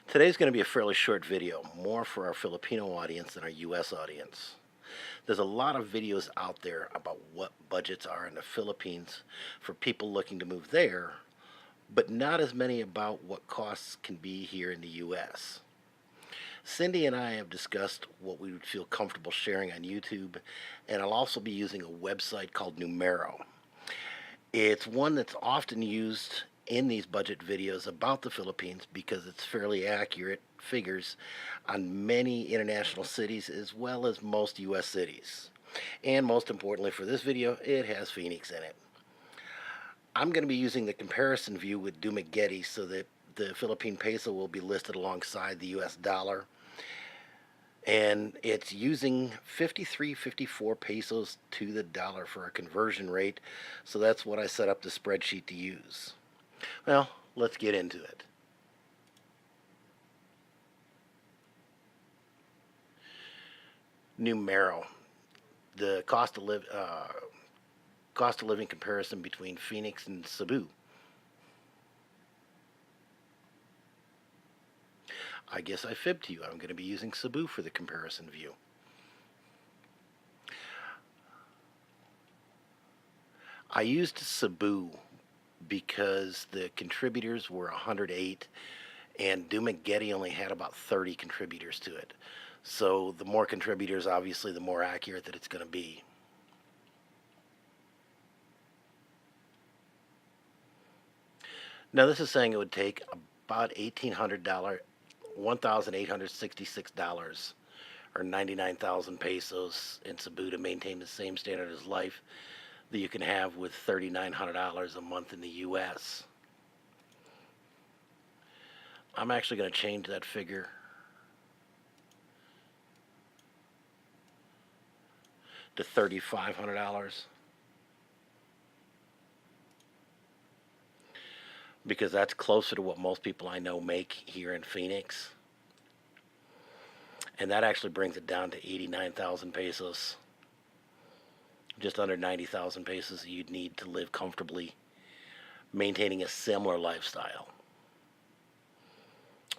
Today's going to be a fairly short video, more for our Filipino audience than our US audience. There's a lot of videos out there about what budgets are in the Philippines for people looking to move there, but not as many about what costs can be here in the US. Cindy and I have discussed what we would feel comfortable sharing on YouTube, and I'll also be using a website called Numero. It's one that's often used in these budget videos about the Philippines because it's fairly accurate figures on many international cities as well as most US cities. And most importantly for this video, it has Phoenix in it. I'm going to be using the comparison view with Dumaguete so that the Philippine peso will be listed alongside the US dollar. And it's using 53.54 pesos to the dollar for a conversion rate. So that's what I set up the spreadsheet to use. Well, let's get into it. Numero, the cost of living comparison between Phoenix and Cebu. I guess I fibbed to you. I'm going to be using Cebu for the comparison view. I used Cebu because the contributors were 108 and Dumaguete only had about 30 contributors to it. So the more contributors, obviously, the more accurate that it's going to be. Now this is saying it would take about $1,800, $1,866, or 99,000 pesos in Cebu to maintain the same standard of life that you can have with $3,900 a month in the U.S. I'm actually going to change that figure to $3,500 because that's closer to what most people I know make here in Phoenix. And that actually brings it down to 89,000 pesos. Just under 90,000 pesos you'd need to live comfortably, maintaining a similar lifestyle.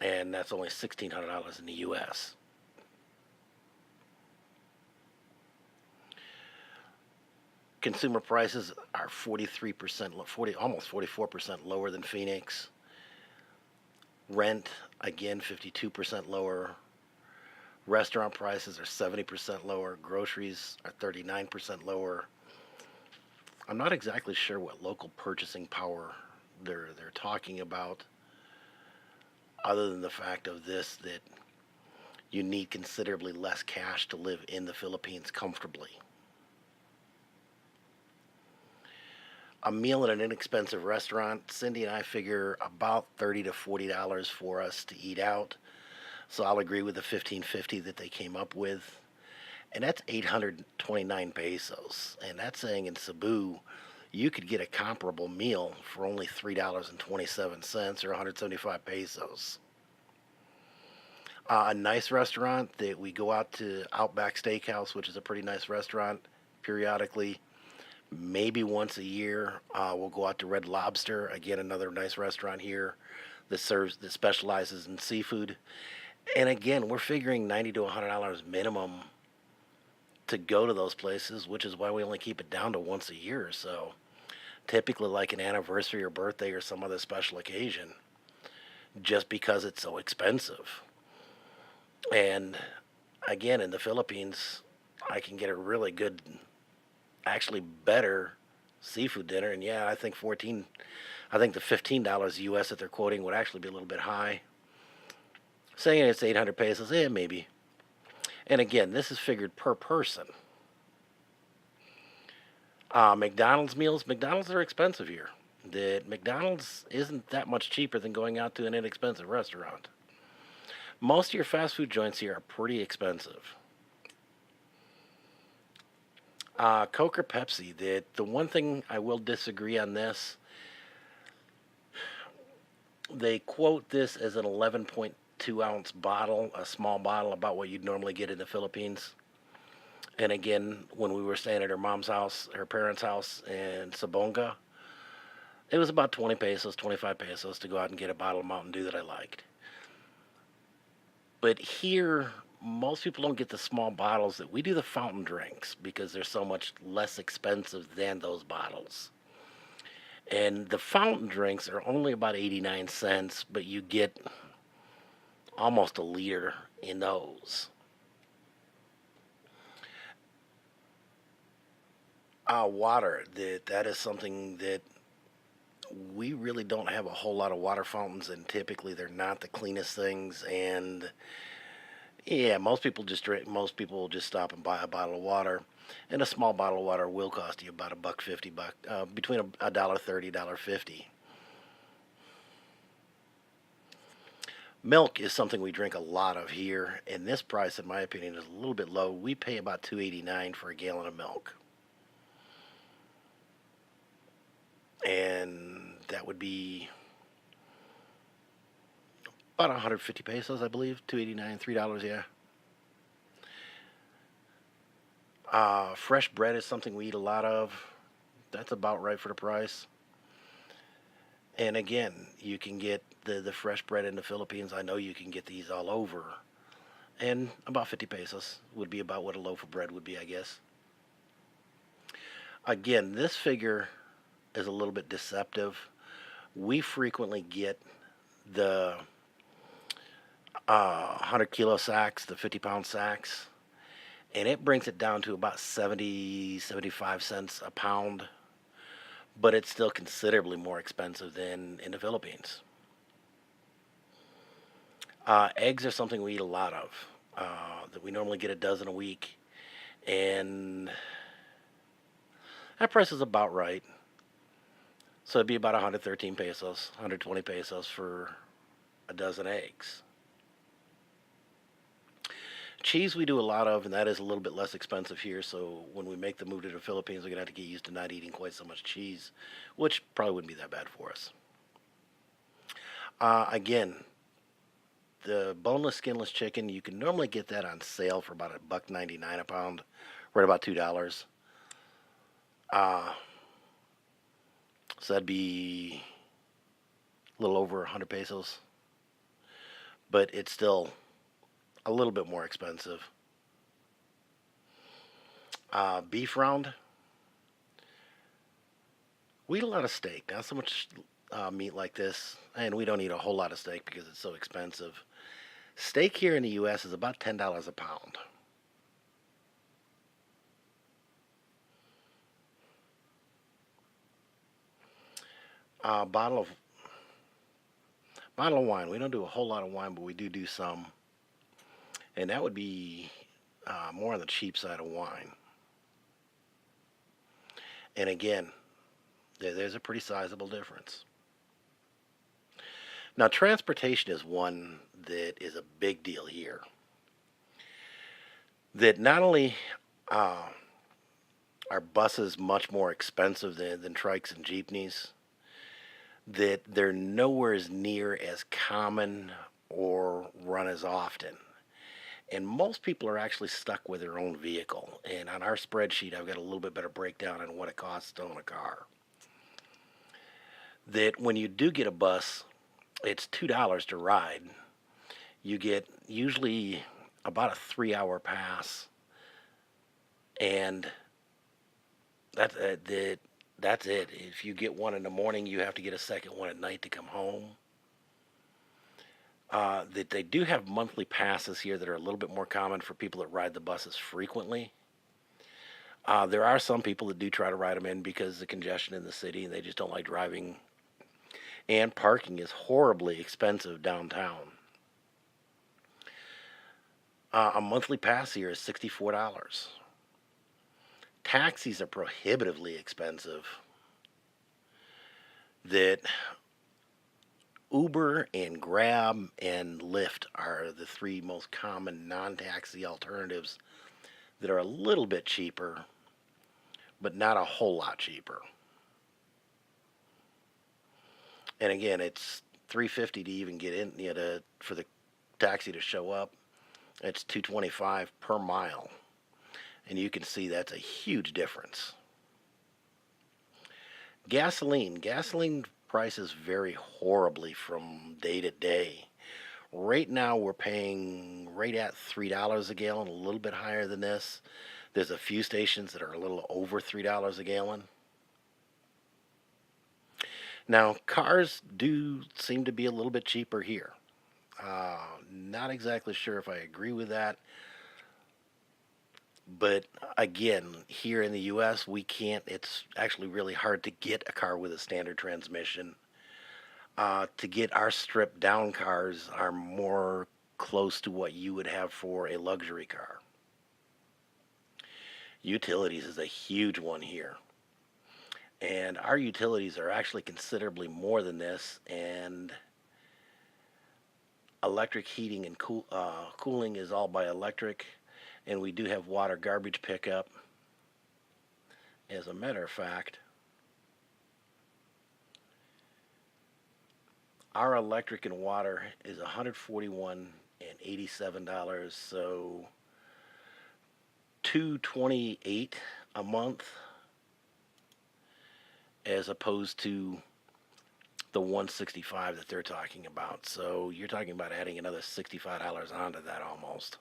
And that's only $1,600 in the U.S. Consumer prices are 43%, almost 44% lower than Phoenix. Rent, again, 52% lower. Restaurant prices are 70% lower. Groceries are 39% lower. I'm not exactly sure what local purchasing power they're talking about, other than the fact of this, that you need considerably less cash to live in the Philippines comfortably. A meal at an inexpensive restaurant, Cindy and I figure about $30 to $40 for us to eat out. So I'll agree with the 15.50 that they came up with. And that's 829 pesos. And that's saying in Cebu, you could get a comparable meal for only $3.27 or 175 pesos. A nice restaurant that we go out to, Outback Steakhouse, which is a pretty nice restaurant periodically. Maybe once a year, we'll go out to Red Lobster, again another nice restaurant here that specializes in seafood. And again, we're figuring $90 to $100 minimum to go to those places, which is why we only keep it down to once a year or so. Typically like an anniversary or birthday or some other special occasion, just because it's so expensive. And again, in the Philippines, I can get a really good, actually better seafood dinner. And yeah, I think the $15 US that they're quoting would actually be a little bit high. Saying it's 800 pesos, maybe. And again, this is figured per person. McDonald's meals, McDonald's are expensive here. That McDonald's isn't that much cheaper than going out to an inexpensive restaurant. Most of your fast food joints here are pretty expensive. Coke or Pepsi, the one thing I will disagree on this, they quote this as an 11.2 ounce bottle, a small bottle, about what you'd normally get in the Philippines. And again, when we were staying at her mom's house, her parents' house in Sabonga, it was about 20 pesos, 25 pesos to go out and get a bottle of Mountain Dew that I liked. But here, most people don't get the small bottles that we do, the fountain drinks, because they're so much less expensive than those bottles. And the fountain drinks are only about 89 cents, but you get almost a liter in those. Water, that is something that we really don't have a whole lot of water fountains, and typically they're not the cleanest things. And yeah, most people just drink. Most people will just stop and buy a bottle of water, and a small bottle of water will cost you about a buck 50, between a dollar 30, dollar 50. Milk is something we drink a lot of here, and this price, in my opinion, is a little bit low. We pay about 2.89 for a gallon of milk, and that would be about 150 pesos, I believe. 2.89, $3, yeah. Fresh bread is something we eat a lot of. That's about right for the price. And again, you can get the fresh bread in the Philippines. I know you can get these all over. And about 50 pesos would be about what a loaf of bread would be, I guess. Again, this figure is a little bit deceptive. We frequently get the 100 kilo sacks, the 50-pound sacks, and it brings it down to about 70, 75 cents a pound, but it's still considerably more expensive than in the Philippines. Eggs are something we eat a lot of, that we normally get a dozen a week, and that price is about right. So it'd be about 113 pesos, 120 pesos for a dozen eggs. Cheese we do a lot of, and that is a little bit less expensive here. So when we make the move to the Philippines, we're gonna have to get used to not eating quite so much cheese, which probably wouldn't be that bad for us. Again, the boneless, skinless chicken, you can normally get that on sale for about a buck 99 a pound, right about $2. Uh, so that'd be a little over 100 pesos, but it's still a little bit more expensive. Beef round, we eat a lot of steak, not so much meat like this, and we don't eat a whole lot of steak because it's so expensive. Steak here in the U.S. is about $10 a pound. Uh, bottle of bottle of wine. We don't do a whole lot of wine, but we do some, and that would be more on the cheap side of wine. And again, there's a pretty sizable difference. Now, transportation is one that is a big deal here. That not only uh, are buses much more expensive than trikes and jeepneys, that they're nowhere as near as common or run as often. And most people are actually stuck with their own vehicle. And on our spreadsheet, I've got a little bit better breakdown on what it costs to own a car. That when you do get a bus, it's $2 to ride. You get usually about a 3 hour pass, and that's that's it. If you get one in the morning, you have to get a second one at night to come home. That they do have monthly passes here that are a little bit more common for people that ride the buses frequently. There are some people that do try to ride them in because of the congestion in the city and they just don't like driving. And parking is horribly expensive downtown. A monthly pass here is $64. Taxis are prohibitively expensive. That Uber and Grab and Lyft are the three most common non-taxi alternatives that are a little bit cheaper, but not a whole lot cheaper. And again, it's 350 to even get in, for the taxi to show up. It's 225 per mile, and you can see that's a huge difference. Gasoline prices vary horribly from day to day. Right now, we're paying right at $3 a gallon, a little bit higher than this. There's a few stations that are a little over $3 a gallon. Now, cars do seem to be a little bit cheaper here. Not exactly sure if I agree with that, but again, here in the U.S., we can't. It's actually really hard to get a car with a standard transmission. To get our stripped down cars are more close to what you would have for a luxury car. Utilities is a huge one here. And our utilities are actually considerably more than this. And electric heating and cooling is all by electric. And we do have water garbage pickup. As a matter of fact, our electric and water is $141.87. So $228 a month, as opposed to the 165 that they're talking about. So you're talking about adding another $65 onto that almost.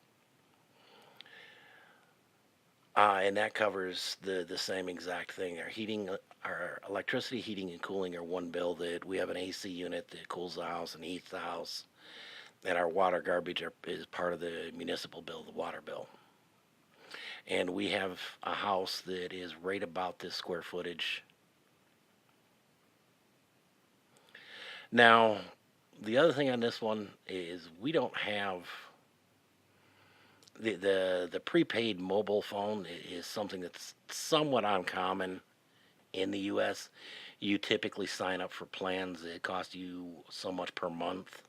And that covers the same exact thing. Our electricity, heating, and cooling are one bill. That we have an AC unit that cools the house and heats the house, and our water garbage is part of the municipal bill, the water bill. And we have a house that is right about this square footage. Now, the other thing on this one is we don't have the prepaid mobile phone is something that's somewhat uncommon in the U.S. You typically sign up for plans that cost you so much per month,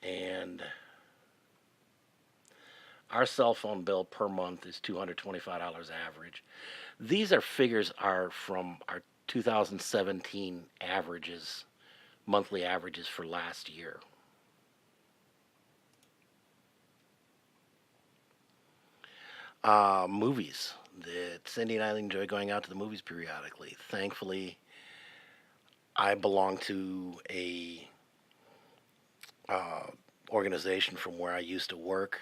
and our cell phone bill per month is $225 average. These figures are from our 2017 averages, monthly averages for last year. Movies. That Cindy and I enjoy going out to the movies periodically. Thankfully, I belong to a uh, organization from where I used to work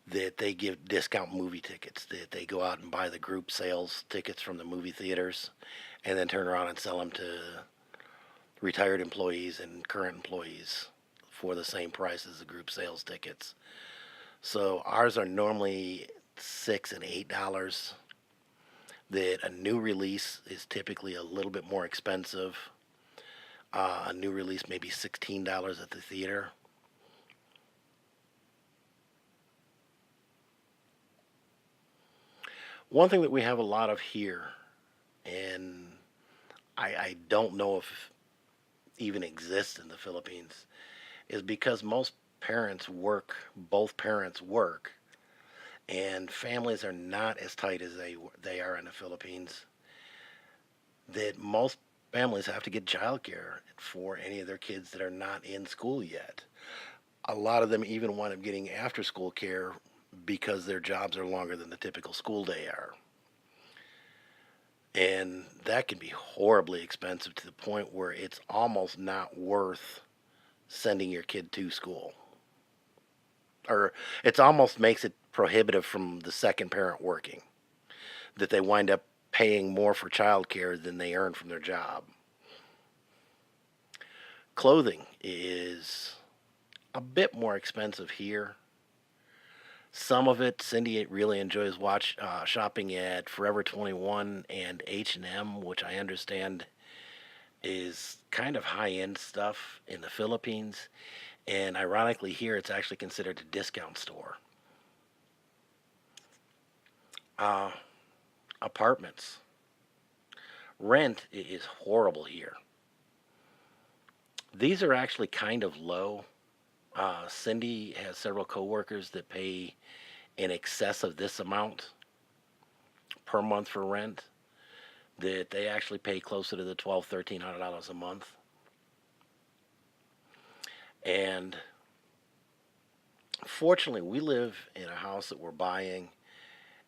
that they give discount movie tickets. That they go out and buy the group sales tickets from the movie theaters, and then turn around and sell them to retired employees and current employees for the same price as the group sales tickets. So ours are normally $6 and $8. That a new release is typically a little bit more expensive. A new release maybe $16 at the theater. One thing that we have a lot of here, and I don't know if even exists in the Philippines, is because most parents work, both parents work, and families are not as tight as they are in the Philippines. That most families have to get childcare for any of their kids that are not in school yet. A lot of them even wind up getting after school care because their jobs are longer than the typical school day are. And that can be horribly expensive to the point where it's almost not worth sending your kid to school. Or it almost makes it prohibitive from the second parent working, that they wind up paying more for childcare than they earn from their job. Clothing is a bit more expensive here. Some of it, Cindy really enjoys shopping at Forever 21 and H&M, which I understand is kind of high-end stuff in the Philippines. And ironically, here it's actually considered a discount store. Uh, Apartments. Rent is horrible here. These are actually kind of low. Cindy has several coworkers that pay in excess of this amount per month for rent. That they actually pay closer to the $1,200–1,300 a month. And fortunately, we live in a house that we're buying,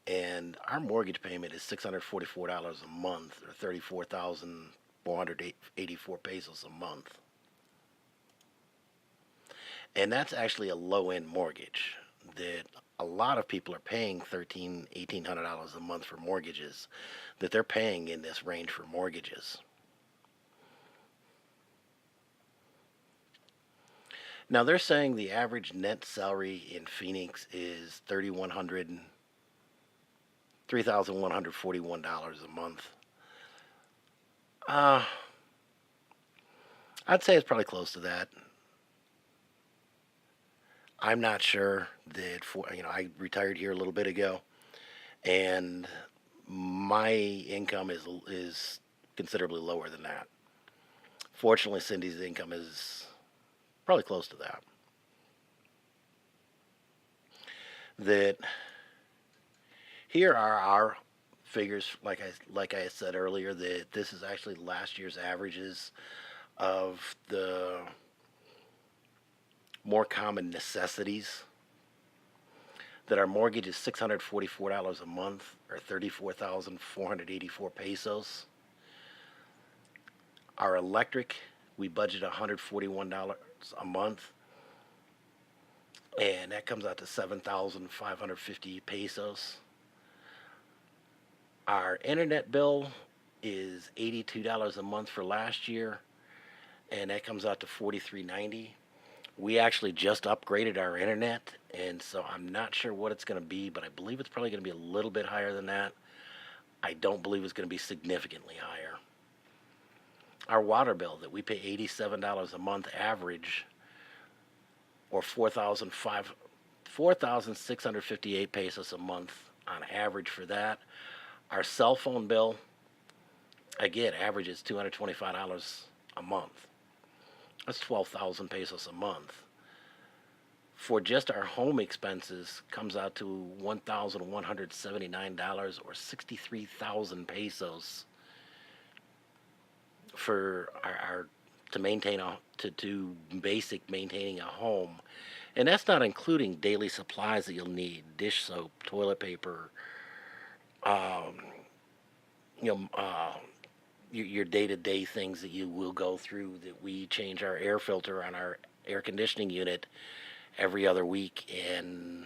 and our mortgage payment is $644 a month, or 34,484 pesos a month. And that's actually a low end mortgage that a lot of people are paying $1,300, $1,800 a month for mortgages, that they're paying in this range for mortgages. Now they're saying the average net salary in Phoenix is $3,141 a month. Uh, I'd say it's probably close to that. I'm not sure that I retired here a little bit ago, and my income is considerably lower than that. Fortunately, Cindy's income is probably close to that. That here are our figures, like I said earlier, that this is actually last year's averages of the more common necessities. That our mortgage is $644 a month, or 34,484 pesos. Our electric, we budget $141 a month, and that comes out to 7,550 pesos. Our internet bill is $82 a month for last year, and that comes out to 43.90. We actually just upgraded our internet, and so I'm not sure what it's going to be, but I believe it's probably going to be a little bit higher than that. I don't believe it's going to be significantly higher. Our water bill that we pay $87 a month average, or 4,658 pesos a month on average for that. Our cell phone bill, again, averages $225 a month. That's 12,000 pesos a month. For just our home expenses, comes out to $1,179, or 63,000 pesos for our to maintain to do basic maintaining a home, and that's not including daily supplies that you'll need: dish soap, toilet paper, um, you know, your day-to-day things that you will go through. That we change our air filter on our air conditioning unit every other week, and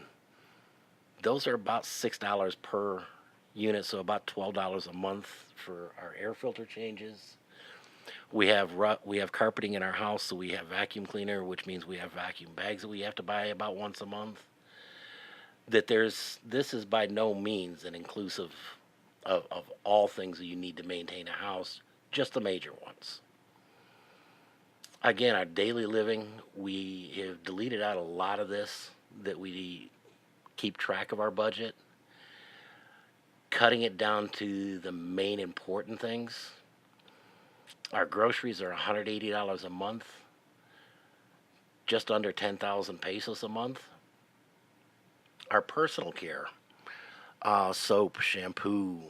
those are about $6 per unit, so about $12 a month for our air filter changes. We have carpeting in our house, so we have vacuum cleaner, which means we have vacuum bags that we have to buy about once a month. This is by no means an inclusive of all things that you need to maintain a house, just the major ones. Again, our daily living, we have deleted out a lot of this, that we keep track of our budget, cutting it down to the main important things. Our groceries are $180 a month, just under 10,000 pesos a month. Our personal care, soap, shampoo,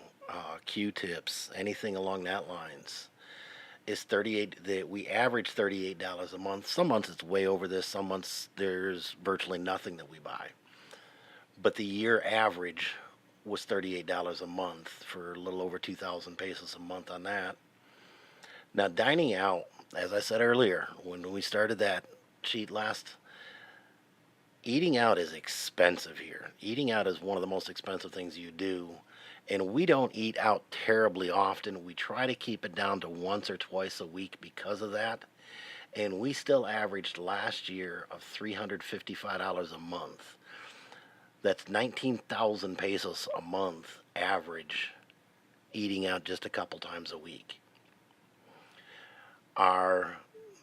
Q-tips, anything along that lines, is 38. That we average $38 a month. Some months it's way over this. Some months there's virtually nothing that we buy. But the year average was $38 a month, for a little over 2,000 pesos a month on that. Now, dining out, as I said earlier, when we started that sheet last, eating out is expensive here. Eating out is one of the most expensive things you do. And we don't eat out terribly often. We try to keep it down to once or twice a week because of that. And we still averaged last year of $355 a month. That's 19,000 pesos a month average, eating out just a couple times a week. Our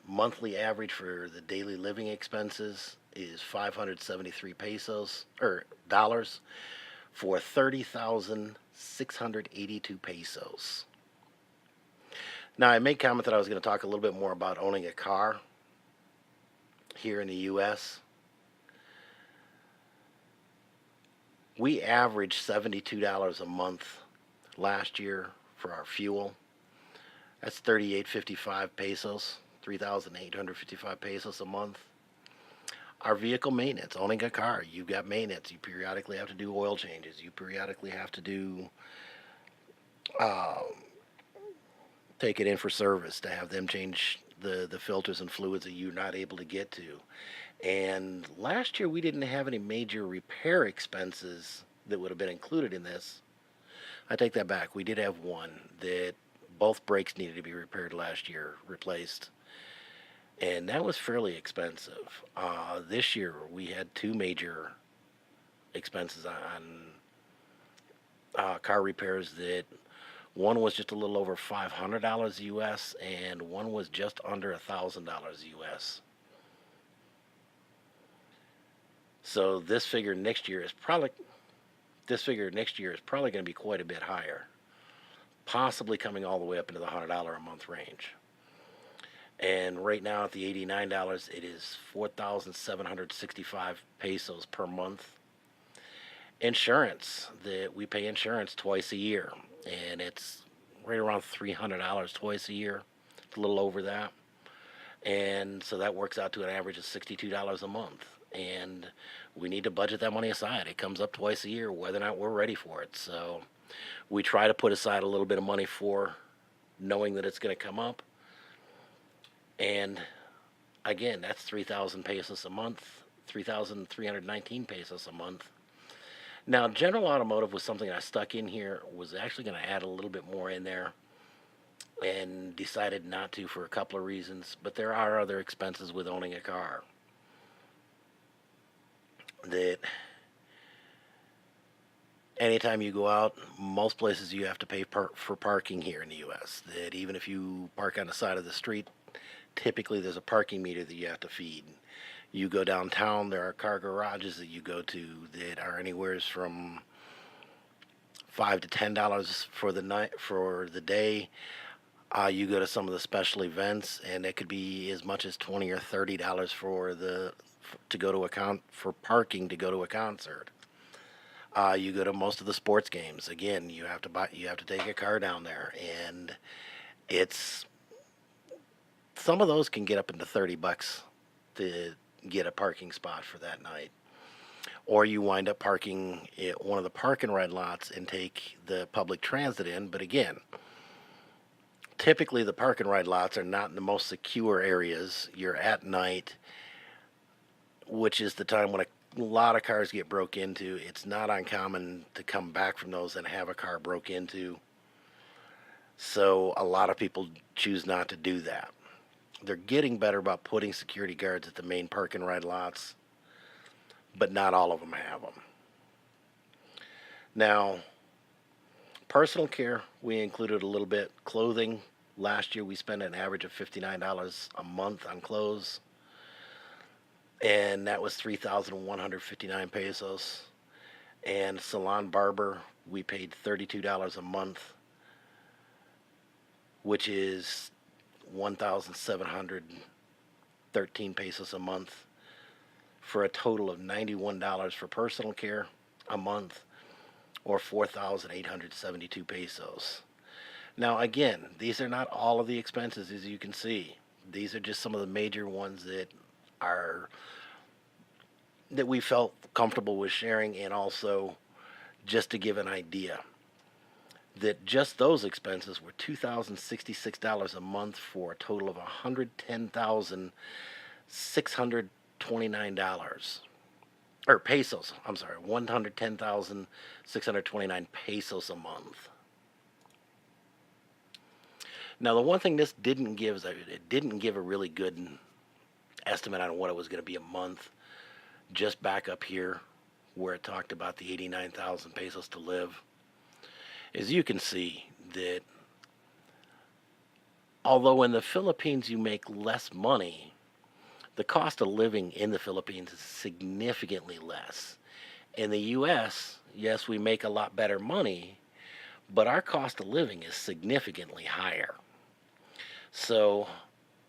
monthly average for the daily living expenses is 573 pesos, or dollars, for 30,682 pesos. Now, I made comment that I was going to talk a little bit more about owning a car here in the U.S. We averaged $72 a month last year for our fuel. That's 3,855 pesos, 3,855 pesos a month. Our vehicle maintenance, owning a car, you've got maintenance. You periodically have to do oil changes. You periodically have to do uh, take it in for service, to have them change the filters and fluids that you're not able to get to. And last year we didn't have any major repair expenses that would have been included in this. I take that back. We did have one that both brakes needed to be repaired last year, replaced, and that was fairly expensive. This year we had two major expenses on car repairs that one was just a little over $500 US and one was just under $1,000 US. So this figure next year is probably going to be quite a bit higher, possibly coming all the way up into the $100 a month range. And right now at the $89, it is 4,765 pesos per month. Insurance, that we pay insurance twice a year, and it's right around $300 twice a year. It's a little over that. And so that works out to an average of $62 a month. And we need to budget that money aside. It comes up twice a year, whether or not we're ready for it. So we try to put aside a little bit of money for knowing that it's going to come up. And again, that's 3,000 pesos a month, 3,319 pesos a month. Now, General Automotive was something I stuck in here, was actually going to add a little bit more in there, and decided not to for a couple of reasons. But there are other expenses with owning a car that anytime you go out, most places you have to pay for parking here in the U.S. That even if you park on the side of the street, typically there's a parking meter that you have to feed. You go downtown, there are car garages that you go to that are anywhere from $5 to $10 for the night, for the day. You go to some of the special events, and it could be as much as $20 or $30 to go to for parking to go to a concert. You go to most of the sports games. Again, you have to take a car down there, and it's some of those can get up into $30 to get a parking spot for that night. Or you wind up parking at one of the park and ride lots and take the public transit in. But again, typically the park and ride lots are not in the most secure areas. You're at night, which is the time when a lot of cars get broke into. It's not uncommon to come back from those and have a car broke into. So a lot of people choose not to do that. They're getting better about putting security guards at the main park and ride lots, but not all of them have them. Now, personal care, we included a little bit. Clothing, last year we spent an average of $59 a month on clothes, and that was 3,159 pesos. And salon barber, we paid $32 a month, which is 1,713 pesos a month, for a total of $91 for personal care a month, or 4,872 pesos. Now again, these are not all of the expenses, as you can see. These are just some of the major ones that we felt comfortable with sharing, and also just to give an idea that just those expenses were $2,066 a month, for a total of $110,629, or pesos. I'm sorry, 110,629 pesos a month. Now, the one thing this didn't give is it didn't give a really good estimate on what it was going to be a month. Just back up here where it talked about the 89,000 pesos to live. As you can see, that although in the Philippines you make less money, the cost of living in the Philippines is significantly less. In the U.S., yes, we make a lot better money, but our cost of living is significantly higher. So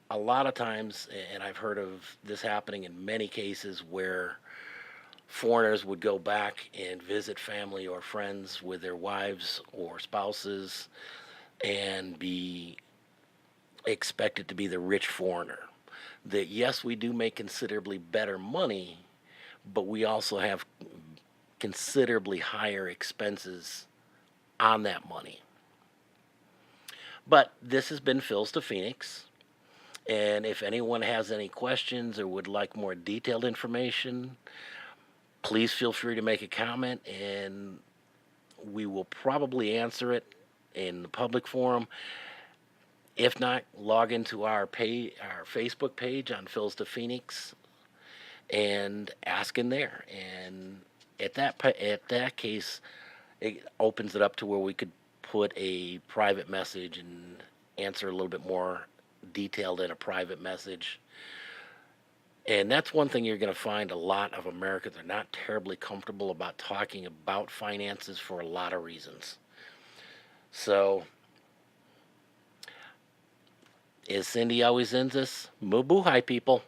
a lot of times, and I've heard of this happening in many cases, where foreigners would go back and visit family or friends with their wives or spouses and be expected to be the rich foreigner. That yes, we do make considerably better money, but we also have considerably higher expenses on that money. But this has been Phil's to Phoenix, And if anyone has any questions or would like more detailed information, please feel free to make a comment, and we will probably answer it in the public forum. If not, log into our Facebook page on Phil's to Phoenix and ask in there. And at that case, it opens it up to where we could put a private message and answer a little bit more detailed in a private message. And that's one thing you're going to find a lot of Americans are not terribly comfortable about talking about finances for a lot of reasons. So, as Cindy always ends us, mabuhay, people.